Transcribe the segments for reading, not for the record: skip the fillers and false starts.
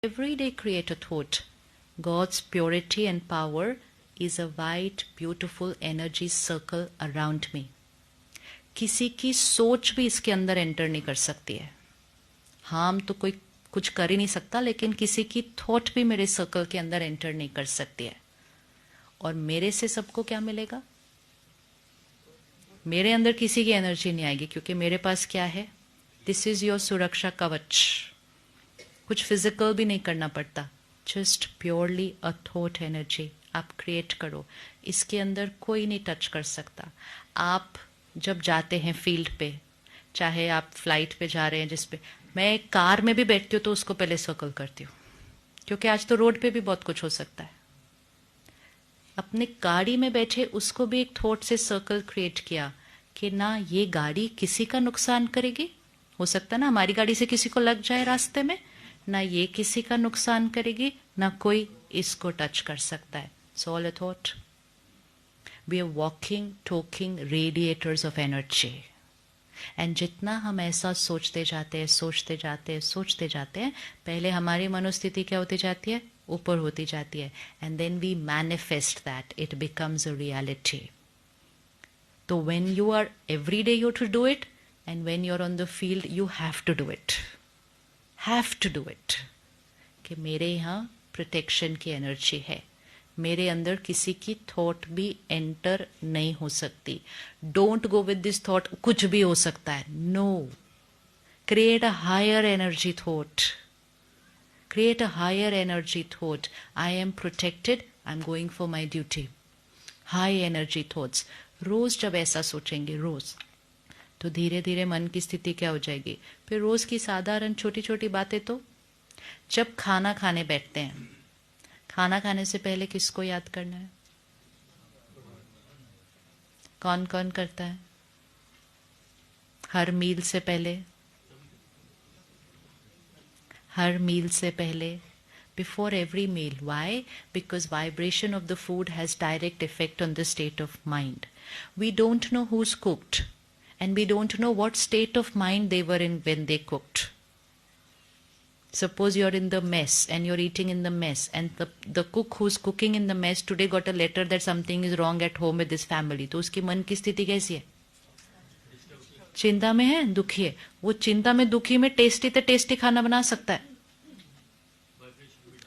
Every day create a thought. God's purity and power is a white, beautiful energy circle around me. किसी की सोच भी इसके अंदर एंटर नहीं कर सकती है. हम तो कोई कुछ कर ही नहीं सकता, लेकिन किसी की थॉट भी मेरे सर्कल के अंदर एंटर नहीं कर सकती है. और मेरे से सबको क्या मिलेगा? मेरे अंदर किसी की एनर्जी नहीं आएगी, क्योंकि मेरे पास क्या है? दिस इज योर सुरक्षा कवच. कुछ फिजिकल भी नहीं करना पड़ता, just purely a thought energy आप क्रिएट करो. इसके अंदर कोई नहीं टच कर सकता. आप जब जाते हैं फील्ड पे, चाहे आप फ्लाइट पे जा रहे हैं, जिसपे मैं कार में भी बैठती हूँ तो उसको पहले सर्कल करती हूँ, क्योंकि आज तो रोड पे भी बहुत कुछ हो सकता है. अपने गाड़ी में बैठे उसको भी एक थॉट से सर्कल क्रिएट किया कि ना ये गाड़ी किसी का नुकसान करेगी. हो सकता है ना हमारी गाड़ी से किसी को लग जाए रास्ते में, ना ये किसी का नुकसान करेगी, ना कोई इसको टच कर सकता है. So all a thought. We are walking talking radiators of energy. And जितना हम ऐसा सोचते जाते हैं, पहले हमारी मनोस्थिति क्या होती जाती है? ऊपर होती जाती है. And then we manifest that, it becomes a reality. तो when you are every day you to do it, and when you are on the field you have to do it. कि मेरे यहाँ प्रोटेक्शन की energy है, मेरे अंदर किसी की थॉट भी एंटर नहीं हो सकती. Don't go with this thought, कुछ भी हो सकता है. No, create a higher energy thought. Create a higher energy thought. I am protected, I am going for my duty. High energy thoughts. रोज जब ऐसा सोचेंगे, रोज, तो धीरे धीरे मन की स्थिति क्या हो जाएगी? फिर रोज की साधारण छोटी छोटी बातें. तो जब खाना खाने बैठते हैं, खाना खाने से पहले किसको याद करना है? कौन कौन करता है हर मील से पहले? हर मील से पहले, before every meal. Why? Because vibration of the food has direct effect on the state of mind. We don't know who's cooked, and we don't know what state of mind they were in when they cooked. Suppose you're in the mess and you're eating in the mess, and the cook who's cooking in the mess today got a letter that something is wrong at home with this family. तो उसकी मन की स्थिति कैसी है? चिंता में है, दुखी है. वो चिंता में दुखी में टेस्टी खाना बना सकता है,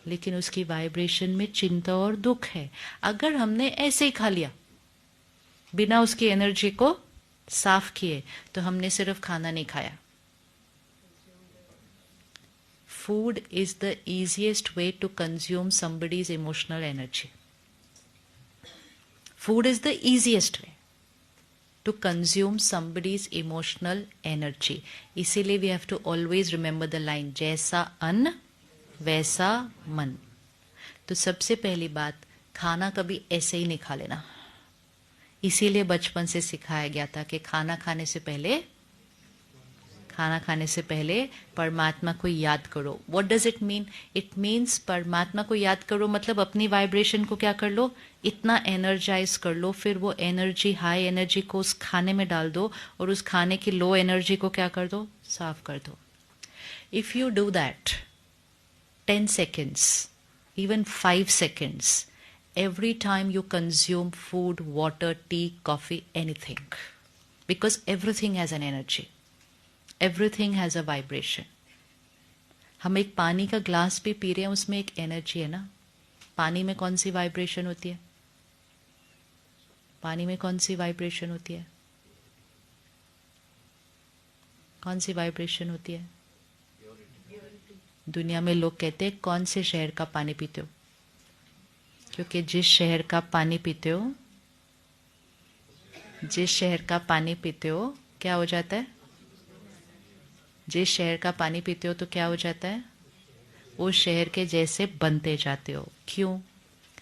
लेकिन उसकी वाइब्रेशन में चिंता और दुख है. अगर हमने ऐसे ही खा लिया बिना उसकी एनर्जी को साफ किए, तो हमने सिर्फ खाना नहीं खाया. Food is the easiest way to consume somebody's emotional energy. Food is the easiest way to consume somebody's emotional energy. इसीलिए we have to always remember the line, जैसा अन्न वैसा मन. तो सबसे पहली बात, खाना कभी ऐसे ही नहीं खा लेना. इसीलिए बचपन से सिखाया गया था कि खाना खाने से पहले परमात्मा को याद करो. What does it mean? It means परमात्मा को याद करो मतलब अपनी वाइब्रेशन को क्या कर लो? इतना एनर्जाइज कर लो. फिर वो एनर्जी, हाई एनर्जी को उस खाने में डाल दो, और उस खाने की लो एनर्जी को क्या कर दो? साफ कर दो. If you do that 10 seconds, even 5 seconds, every time you consume food, water, tea, coffee, anything, because everything has an energy, everything has a vibration. हम एक पानी का ग्लास भी पी रहे हैं, उसमें एक एनर्जी है ना. पानी में कौन सी वाइब्रेशन होती है? पानी में कौन सी वाइब्रेशन होती है? कौन सी वाइब्रेशन होती है? दुनिया में लोग कहते हैं कौन से शहर का पानी पीते हो? क्योंकि जिस शहर का पानी पीते हो क्या हो जाता है? जिस शहर का पानी पीते हो तो क्या हो जाता है? उस शहर के जैसे बनते जाते हो. क्यों?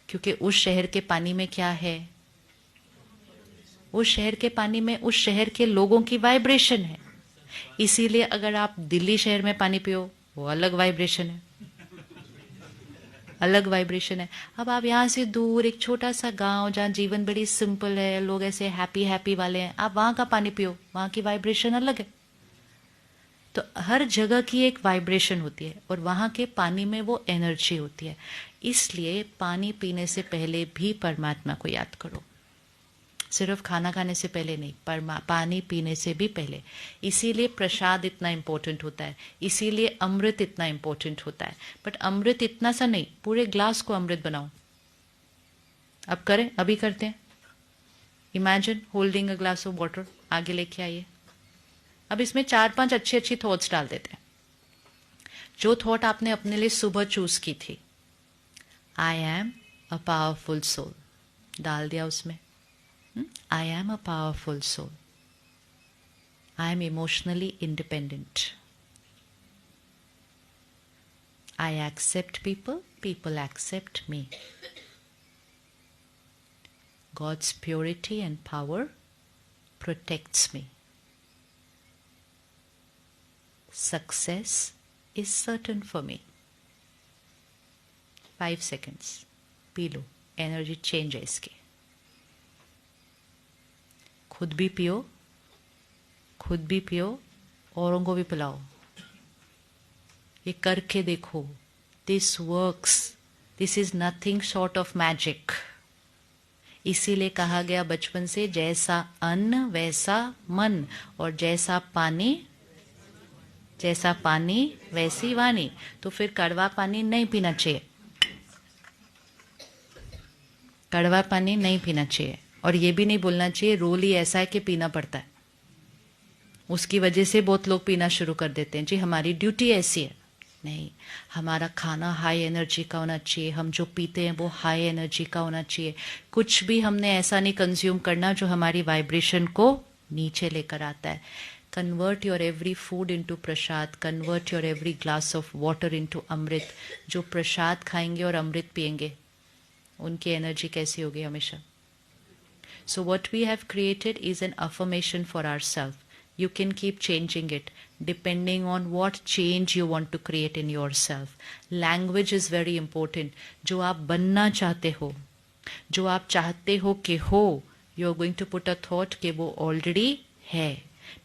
क्योंकि उस शहर के पानी में क्या है? उस शहर के पानी में उस शहर के लोगों की वाइब्रेशन है. इसीलिए अगर आप दिल्ली शहर में पानी पियो, वो अलग वाइब्रेशन है. अब आप यहाँ से दूर एक छोटा सा गांव जहाँ जीवन बड़ी सिंपल है, लोग ऐसे हैप्पी वाले हैं, आप वहां का पानी पियो, वहां की वाइब्रेशन अलग है. तो हर जगह की एक वाइब्रेशन होती है और वहाँ के पानी में वो एनर्जी होती है। इसलिए पानी पीने से पहले भी परमात्मा को याद करो, सिर्फ खाना खाने से पहले नहीं, पानी पीने से भी पहले। इसीलिए प्रसाद इतना इम्पोर्टेंट होता है, इसीलिए अमृत इतना इम्पोर्टेंट होता है। बट अमृत इतना सा नहीं, पूरे ग्लास को अमृत बनाओ। अब करें, अभी करते हैं। Imagine holding a glass of water, आगे लेके आइए। अब इसमें 4-5 अच्छी थॉट्स डाल देते हैं। जो थॉट आपने अपने लिए सुबह चूज की थी, I am a powerful soul, डाल दिया उसमें। I am a powerful soul. I am emotionally independent. I accept people, people accept me. God's purity and power protects me. Success is certain for me. 5 seconds. P low, energy change है इसकी। खुद भी पियो, खुद भी पियो, औरों को भी पिलाओ। ये करके देखो, this works, this is nothing short of magic. इसीलिए कहा गया बचपन से, जैसा अन्न वैसा मन, और जैसा पानी वैसी वाणी। तो फिर कड़वा पानी नहीं पीना चाहिए, कड़वा पानी नहीं पीना चाहिए। और ये भी नहीं बोलना चाहिए रोल ही ऐसा है कि पीना पड़ता है। उसकी वजह से बहुत लोग पीना शुरू कर देते हैं, जी हमारी ड्यूटी ऐसी है। नहीं, हमारा खाना हाई एनर्जी का होना चाहिए, हम जो पीते हैं वो हाई एनर्जी का होना चाहिए। कुछ भी हमने ऐसा नहीं कंज्यूम करना जो हमारी वाइब्रेशन को नीचे लेकर आता है। Convert your every food into prasad, convert your every glass of water into amrit. जो प्रसाद खाएंगे और अमृत पिएंगे, उनकी एनर्जी कैसी होगी हमेशा। So what we have created is an affirmation for ourselves. You can keep changing it depending on what change you want to create in yourself. Language is very important. जो आप बनना चाहते हो, जो आप चाहते हो कि हो, you are going to put a thought कि वो already है।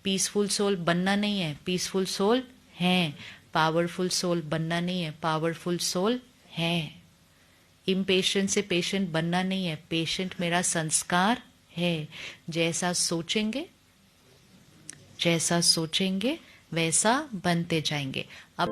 Peaceful soul बनना नहीं है, peaceful soul है। Powerful soul बनना नहीं है, powerful soul है। Impatient से patient बनना नहीं है, patient मेरा संस्कार है। जैसा सोचेंगे वैसा बनते जाएंगे। अब